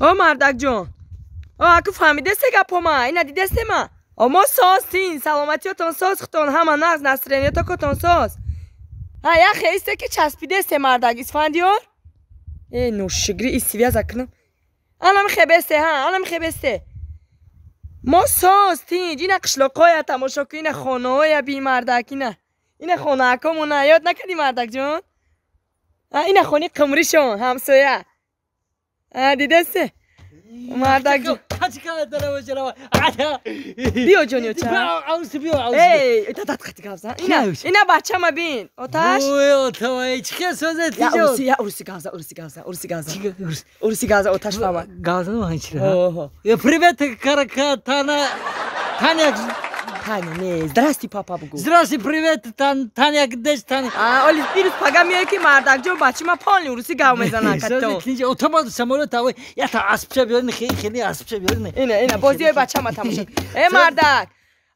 او مردک جون اکو فهمیده سه گپو ما اینا دیده سه ما اما ساستین سلامتیاتون ساز ختون همه نقص نصرانیتا کتون ساز ها یا خیسته که چسبیده سه مردک اسفندیار ای نوشگری ایسیویا زکنم الان خبسته ها الان خبسته ما ساستین اینا قشلاقای تماشا که اینا خانه های بی مردک اینا خانه اکامونه یاد نکردی مردک جون اینا خانه قمری شون همسایه دیده سه مردک جون بیا جونیو چرا ای تا خطی گفزن اینا بچه ما بین آتش اوه چیکار سازت یا اورسی گازا آتش فهمه گازا ما چرا привет Таня, не, здрасте, папа богу. Здрасте, привет, Таня, где Таня? Оли, вирус пага миёй ки мардак ҷо бачима полни уруси гав мезанад катто. Автомат самолет авой, я та аспча биёрин, хели аспча биёрин. Ина, бозиёй бачама тамошо. Мардак,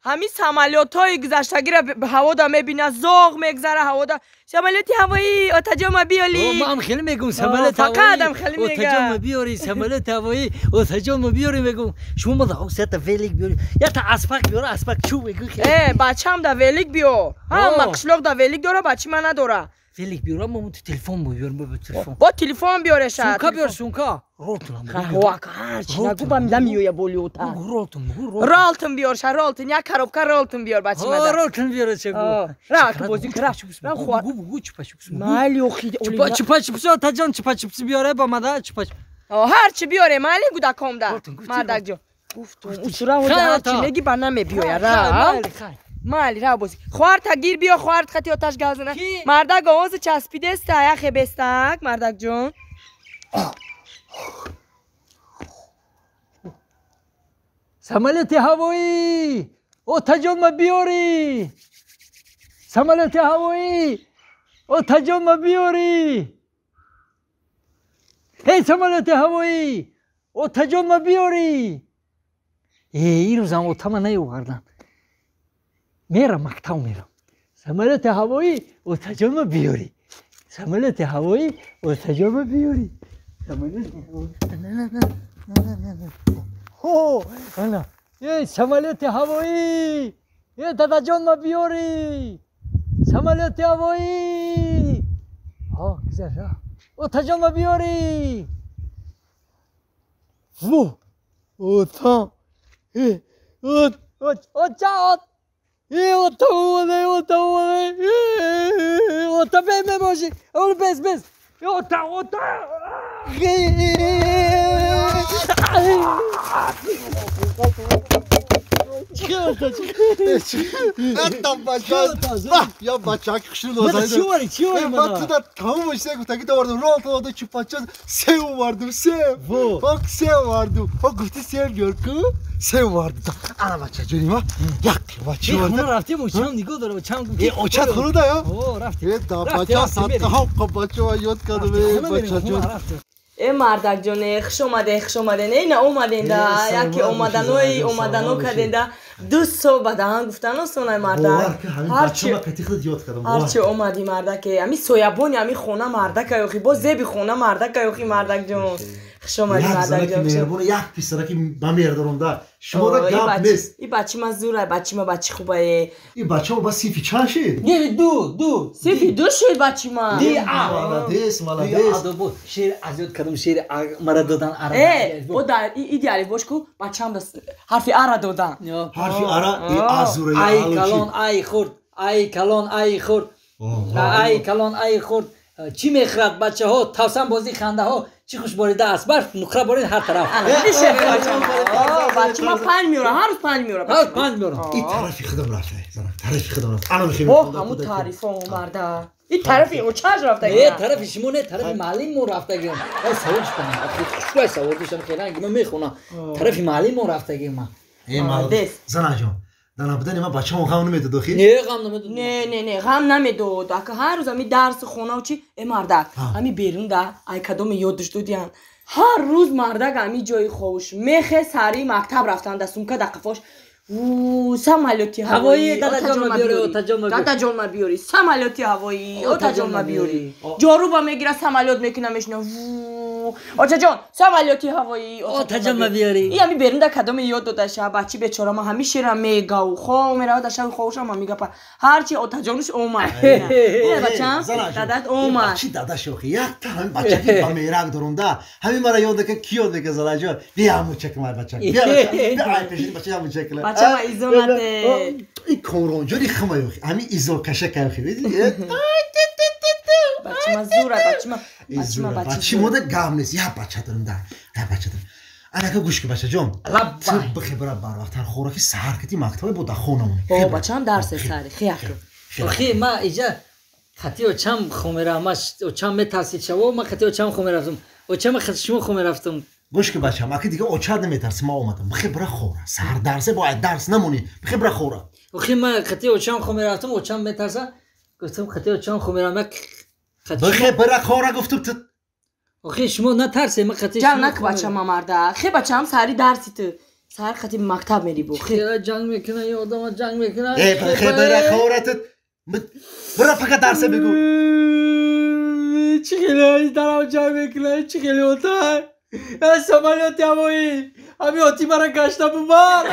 ҳамин самолётҳои гузаштагиро ҳавода мебинад, зоғ мегзара ҳавода. Самолёти ҳавоӣ отаҷома биёли. Ман хеле мегум самолёт ҳавоӣ. Фақатам хеле мегам. Отаҷома биёри, самолёт ҳавоӣ, отаҷома биёри мегум. Шумо мада хосията велик биёри. Я та аспак биёра, аспак чӯ мегу. бачам да велик биёр. Ҳама қишлоқ да велик дора, бачима надора. Велик биёра, мо телефон биёр, бо телефон. Бо телефон биёреша. Сумка биёр, сумка. Ролтум. Ҳарчи нагу бам да миёя болиота. Ролтум. Ролтум биёрша, ролтум, як коробка ролтум биёр бачима да. Ролтум биёра чегу. Ра, бозӣ кра. Гу чупа-чупс. Майли охи. Чупа-чупс, отаҷон чупа-чупс биёре ба мада чупа-чупс. ҳарчи биёре, майли гудакомда. Мардак ҷон. Гуфтум, усура ҳоҷа ҳарчи меги ба намебиёя, ра. Майли, ра бозӣ. хоҳарта гир биё, хоҳарт хати оташ газана. Мардак овози часпидеста, яхе бестак, мардак ҷон. Самолёти ҳавоӣ! Отаҷон ма биёрӣ! Самолёти ҳавоӣ! Отаҷон ма биёрӣ! Эй, самолёти ҳавоӣ! Отаҷон ма биёрӣ! Ин рӯзам отама наёвардан. Мерам, мактаб мерам. Самолёти ҳавоӣ, отаҷон ма биёрӣ! Самолёти ҳавоӣ, отаҷон ма биёрӣ! Самолёти ҳавоӣ. Ана, ей, самолёти ҳавоӣ! Ей, дадаҷон ма биёрӣ! Самолёти ҳавоӣ! Гузашта. Отаҷон ма биёрӣ! Во! Ота! Очаот! Ота омаде! Ота бем мебошӣ! Без! Ота! Это бачак. Я бачак хшил озайdı. Bak da tamam işte gutaki de vardı. Rol da çupaçaz. Sev vardı, sev. Bak sev vardı. Bak gufti sev gör ki. Sev vardı. Ana bachcha canım ha. Yak bachcha. Onu raftim uçam nigo dora uçam. Oçat konu da ya. Raftim. Da bachcha satka ha bachcha yod kadı be bachcha. мардак ҷон хиш омаде не ина омаден да яке омадано карден да 2 сол бадан гуфтано сонай мардак ҳарчи омади мардаке ами соябони ами хона мардака ёхи бо зеби хона мардака ёхи мардак ҷон хиш омади мардак ҷон як писараки ба меҳрдорам да шумо да гап нест и бачима зура бачима бачи хубае и бачао ба сифи чанд шид сифи 2 шид бачима молодец шер азёд кардам шер мара додан ара о да идеали бош ку бачам да ҳарфи ара додан ҳарфи ара и азура ай калон ай хурд чӣ мехӯрад бачаҳо тавсан бозӣ хандаҳо чӣ хушборида аст барф нуқра борид ҳар тараф бачима 5 меёра ҳар рӯз 5 меёра и тарафи худам рафта ҳамун таърифо омарда и тарафи очаш рафтаги тарафи шумо не тарафи маълими мо рафтагиам савол шукам хушбай савол дошам хеланги ман мехонам тарафи маълими мо рафтагиам занаҷон данабудани ман бачаҳо ғам намедод охи не ғам намедод ака ҳар рӯз ами дарси хонав чи мардак ами берун да ай кадоме ёдаш додиян ҳар рӯз мардак ами ҷои ховуш мехе сари мактаб рафтан да сумка да қафош самолёти ҳавоӣ ҳавоӣ дадажонма биёри отаҷонма биёри дадажонма биёри самолёти ҳавоӣ отаҷонма биёри ҷоруба мегира самолёт мекуна мешина отаҷон самолёти ҳавоӣ отаҷонма биёри ами берунда кадоме ёд додаша бачи бечора ма ҳамишира мегаву хо мерава даша хошама мегапа ҳарчи отаҷонуш омад бачам дадат омад чи дадаш охи як та ҳами бача ки ба мерак дорунда ҳами мара ёдака ки ёд мека залаҷон бия ҳамучакмай бача бия ай пешини бача ҳамучакла бачама изонате ин коронҷони химай охи ҳами изокашакай охи види бачама зура бачама бачи мода гам нест як бача дорам да як бача дорам анака гӯш ки бачаҷон ту бихебара барвақтар хӯра ки саҳар кати мактабе бо дахонамон бачаам дарсе сари хияку охи ма иҷа хати очам хомерамаш очам метарсид шаво ма хати очам хомерафтам очама хати шумо хомерафтам гӯш ки бачам аки дига очад наметарси ма омадам бихебара хӯра саҳар дарсе бояд дарс намонӣ бихебара хӯра охи ма хати очам хомерафтам очам метарса гуфтам хати очам хомерамак бихебара хӯра гуфтум ту охи шумо натарсе ма хати ҷанг наку бачама марда хе бачаам сари дарситу саҳар хати мактаб мери бо ҷанг мекунад ё одама ҷанг мекунад бихебара хӯра ту бира фақат дарсе бигӯ чӣ хеле дарам ҷанг мекунад чӣ хеле отай самолёти ҳавоӣ ҳами оти мара гашта бубар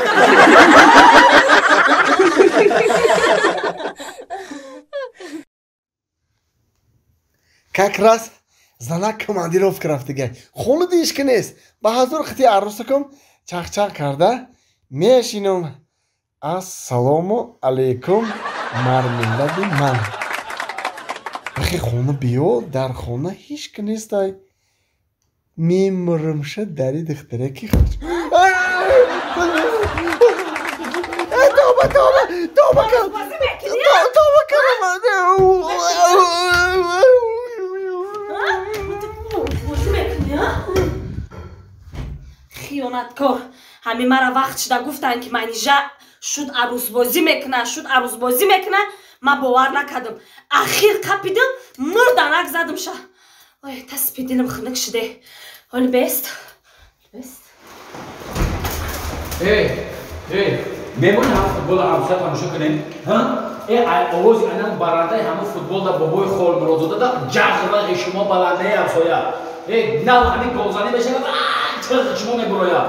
как раз занак командировка рафтагай холиди ишки нест ба ҳазур хати арӯсакам чахчах карда мешинам ассалому алайкум мармиллади ман ахи хона биё дар хона ҳички нестай мемуримша дари духтараки хиёнаткор ҳами мара вақт шуда гуфтанд ки манижа шуд арӯзбозӣ мекуна ма бовар накардам ахир қапидам мурданак задамша ой таспи дилам хунук шуде ҳоли бест мемони ҳам футбола ҳамса тамошо кунем овози анан барандаи ҳама футболда бобои холмуродзода ҷағвағи шумо баландаи ҳамсоя нав ҳамин голзанӣ мешавад шумо мебурояд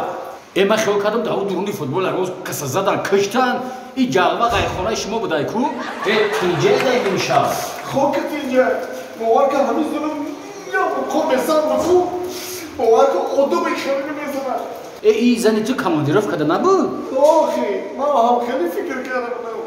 ман хиёл кардам дар дуруни футбол роз каса задан киштан ин ҷағва ғайхонаи шумо будай ку тинҷадай мешавад хока тинҷа боварка ҳамин зулум ко месанмафу боварка одаме хеле мезанад ин зани ту командировкада набуд охи ман ҳам хеле фикр кардам